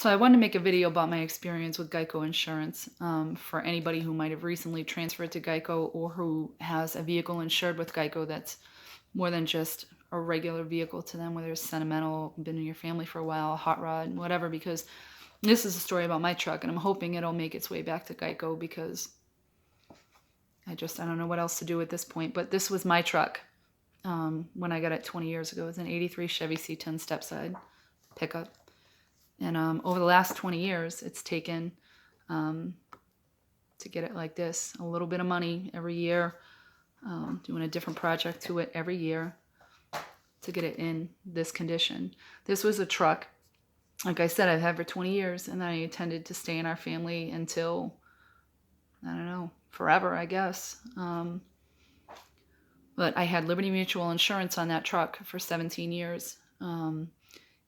So I wanted to make a video about my experience with GEICO insurance for anybody who might have recently transferred to GEICO or who has a vehicle insured with GEICO that's more than just a regular vehicle to them, whether it's sentimental, been in your family for a while, a hot rod, whatever, because this is a story about my truck, and I'm hoping it'll make its way back to GEICO because I don't know what else to do at this point. But this was my truck when I got it 20 years ago. It was an 83 Chevy C10 stepside pickup. And over the last 20 years, it's taken, to get it like this, a little bit of money every year, doing a different project to it every year to get it in this condition. This was a truck, like I said, I've had for 20 years, and I intended to stay in our family until, I don't know, forever, I guess. But I had Liberty Mutual insurance on that truck for 17 years.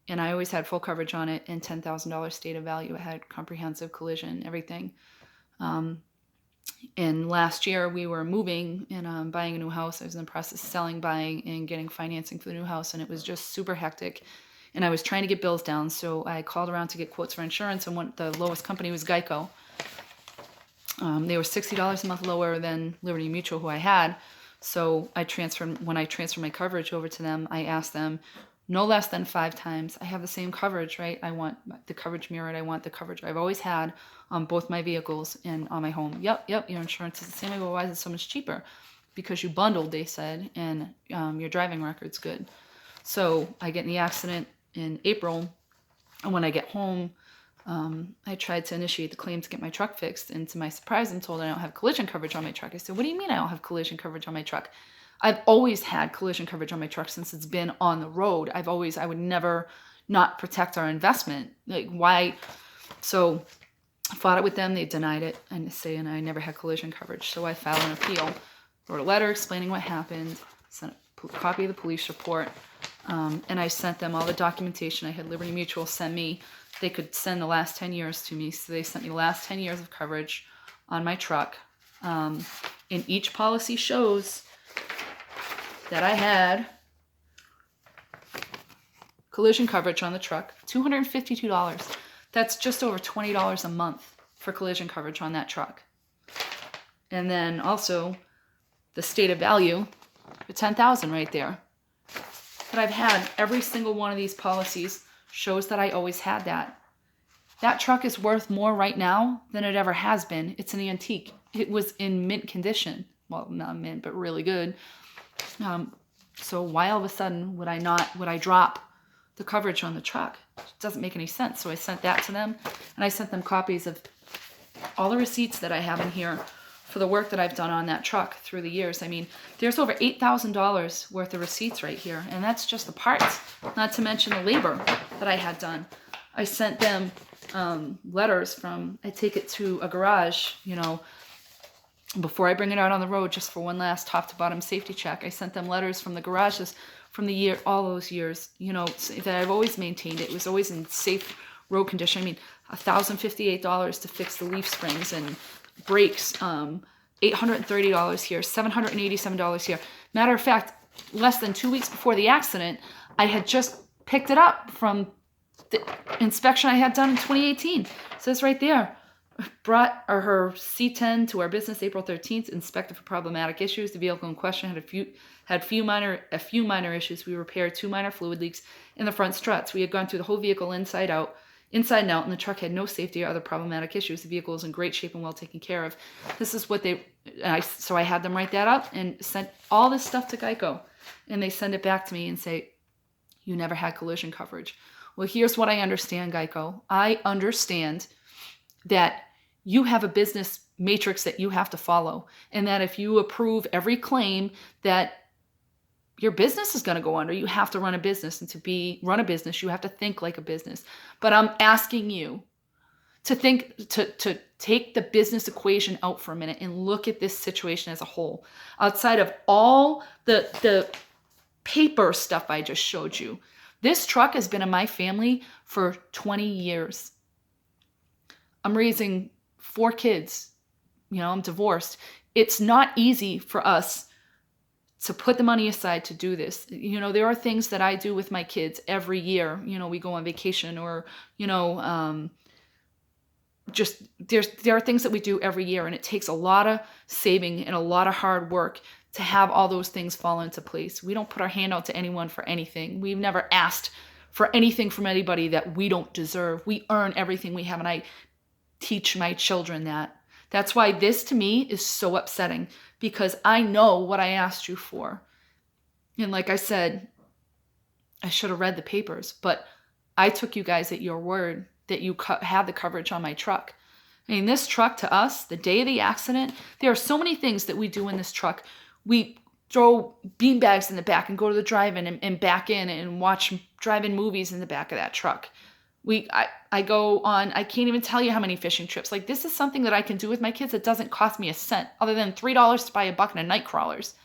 And I always had full coverage on it and $10,000 state of value. It had comprehensive collision, everything. And last year we were moving and buying a new house. I was in the process of selling, buying, and getting financing for the new house. And it was just super hectic. And I was trying to get bills down. So I called around to get quotes for insurance. And the lowest company was GEICO. They were $60 a month lower than Liberty Mutual, who I had. So when I transferred my coverage over to them, I asked them, no less than 5 times. I have the same coverage, right? I want the coverage mirrored. I want the coverage I've always had on both my vehicles and on my home. Yep, your insurance is the same. I go, why is it so much cheaper? Because you bundled, they said, and your driving record's good. So I get in the accident in April, and when I get home, I tried to initiate the claim to get my truck fixed, and to my surprise, I'm told I don't have collision coverage on my truck. I said, what do you mean I don't have collision coverage on my truck? I've always had collision coverage on my truck since it's been on the road. I would never not protect our investment. Like, why? So I fought it with them. They denied it and I never had collision coverage. So I filed an appeal, wrote a letter explaining what happened, sent a copy of the police report, and I sent them all the documentation. I had Liberty Mutual send me. They could send the last 10 years to me. So they sent me the last 10 years of coverage on my truck. And each policy shows that I had collision coverage on the truck, $252. That's just over $20 a month for collision coverage on that truck. And then also the state of value, the $10,000 right there. But I've had every single one of these policies shows that I always had that. That truck is worth more right now than it ever has been. It's an antique. It was in mint condition. Well, not mint, but really good. So why all of a sudden would I drop the coverage on the truck? It doesn't make any sense. So I sent that to them, and I sent them copies of all the receipts that I have in here for the work that I've done on that truck through the years. I mean, there's over $8,000 worth of receipts right here, and that's just the parts, not to mention the labor that I had done. I sent them letters I take it to a garage, before I bring it out on the road, just for one last top to bottom safety check. I sent them letters from the garages from all those years, that I've always maintained. It was always in safe road condition. I mean, $1,058 to fix the leaf springs and brakes, $830 here, $787 here. Matter of fact, less than 2 weeks before the accident, I had just picked it up from the inspection I had done in 2018. It says right there, brought her C10 to our business April 13th, inspected for problematic issues. The vehicle in question had a few minor issues. We repaired 2 minor fluid leaks in the front struts. We had gone through the whole vehicle inside and out, and the truck had no safety or other problematic issues. The vehicle is in great shape and well taken care of. This is what so I had them write that up and sent all this stuff to GEICO, and they send it back to me and say, you never had collision coverage. Well, here's what I understand, GEICO. I understand that you have a business matrix that you have to follow, and that if you approve every claim that your business is going to go under, you have to run a business, and to run a business, you have to think like a business. But I'm asking you to take the business equation out for a minute and look at this situation as a whole. Outside of all the paper stuff I just showed you, this truck has been in my family for 20 years. I'm raising 4 kids. I'm divorced. It's not easy for us to put the money aside to do this. You know, there are things that I do with my kids every year. You know, we go on vacation, or, you know, just there are things that we do every year, and it takes a lot of saving and a lot of hard work to have all those things fall into place. We don't put our hand out to anyone for anything. We've never asked for anything from anybody that we don't deserve. We earn everything we have, and I teach my children that. That's why this to me is so upsetting, because I know what I asked you for. And like I said, I should have read the papers, but I took you guys at your word that you had the coverage on my truck. I mean, this truck to us, the day of the accident, there are so many things that we do in this truck. We throw bean bags in the back and go to the drive-in and back in and watch drive-in movies in the back of that truck. I go on, I can't even tell you how many fishing trips. Like, this is something that I can do with my kids that doesn't cost me a cent, other than $3 to buy a bucket of night crawlers.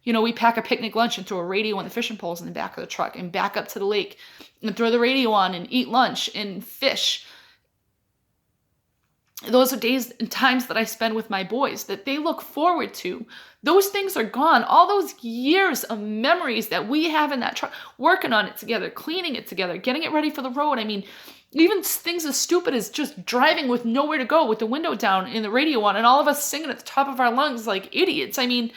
You know, we pack a picnic lunch and throw a radio on the fishing poles in the back of the truck and back up to the lake and throw the radio on and eat lunch and fish. Those are days and times that I spend with my boys that they look forward to. Those things are gone. All those years of memories that we have in that truck, working on it together, cleaning it together, getting it ready for the road. I mean, even things as stupid as just driving with nowhere to go with the window down and the radio on and all of us singing at the top of our lungs like idiots. I mean,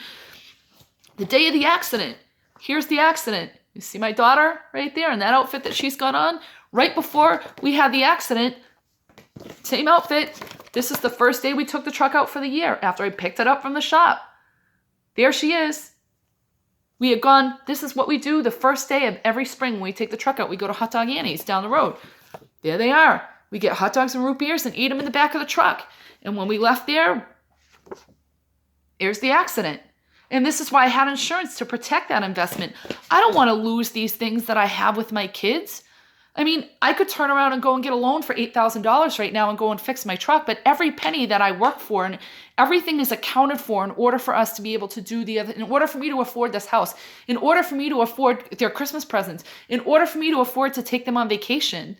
the day of the accident, here's the accident. You see my daughter right there in that outfit that she's got on? Right before we had the accident, same outfit. This is the first day we took the truck out for the year after I picked it up from the shop. There she is. We had gone, this is what we do the first day of every spring when we take the truck out. We go to Hot Dog Annie's down the road. There they are. We get hot dogs and root beers and eat them in the back of the truck. And when we left there, here's the accident. And this is why I had insurance to protect that investment. I don't want to lose these things that I have with my kids. I mean, I could turn around and go and get a loan for $8,000 right now and go and fix my truck, but every penny that I work for and everything is accounted for in order for us to be able to do the other, in order for me to afford this house, in order for me to afford their Christmas presents, in order for me to afford to take them on vacation.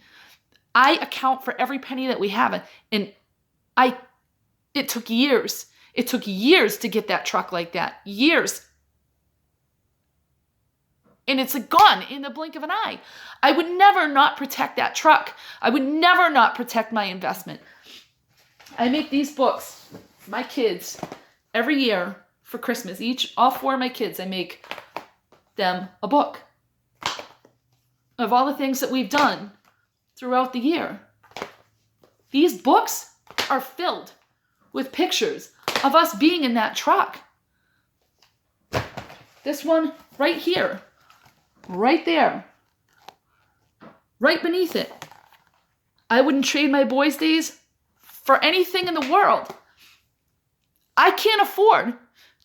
I account for every penny that we have. And it took years. It took years to get that truck like that. Years. And it's gone in the blink of an eye. I would never not protect that truck. I would never not protect my investment. I make these books for my kids every year for Christmas. All 4 of my kids, I make them a book of all the things that we've done throughout the year. These books are filled with pictures of us being in that truck. This one right here, right there, right beneath it. I wouldn't trade my boys' days for anything in the world. I can't afford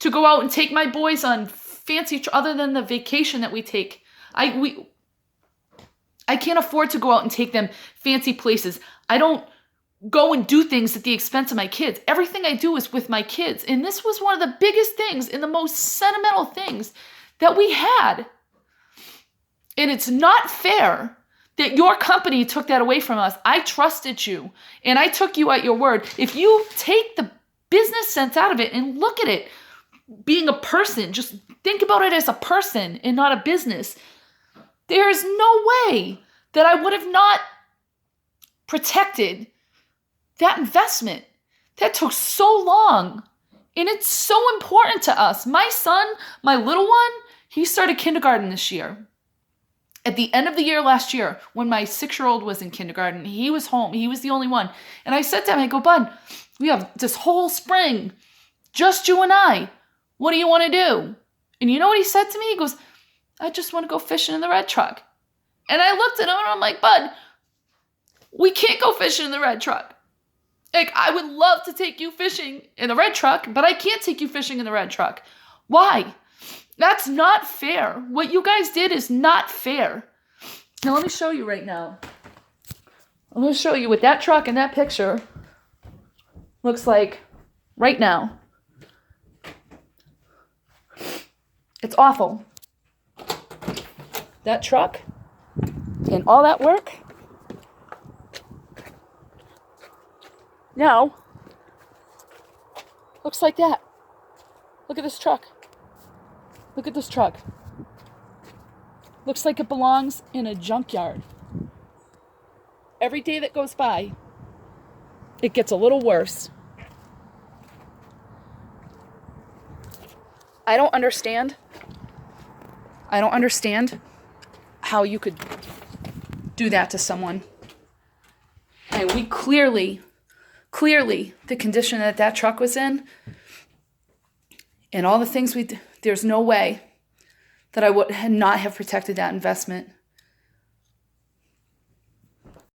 to go out and take my boys on fancy, other than the vacation that we take. I can't afford to go out and take them fancy places. I don't go and do things at the expense of my kids. Everything I do is with my kids. And this was one of the biggest things and the most sentimental things that we had. And it's not fair that your company took that away from us. I trusted you and I took you at your word. If you take the business sense out of it and look at it being a person, just think about it as a person and not a business, there is no way that I would have not protected that investment. That took so long. And it's so important to us. My son, my little one, he started kindergarten this year. At the end of the year last year, when my 6-year-old was in kindergarten, he was home. He was the only one. And I said to him, I go, bud, we have this whole spring, just you and I. What do you want to do? And you know what he said to me? He goes, I just want to go fishing in the red truck. And I looked at him and I'm like, bud, we can't go fishing in the red truck. Like, I would love to take you fishing in the red truck, but I can't take you fishing in the red truck. Why? That's not fair. What you guys did is not fair. Now, let me show you right now. I'm going to show you what that truck in that picture looks like right now. It's awful. That truck and all that work. Now, looks like that. Look at this truck. Look at this truck. Looks like it belongs in a junkyard. Every day that goes by, it gets a little worse. I don't understand how you could do that to someone. And we clearly, the condition that truck was in, and all the things there's no way that I would not have protected that investment.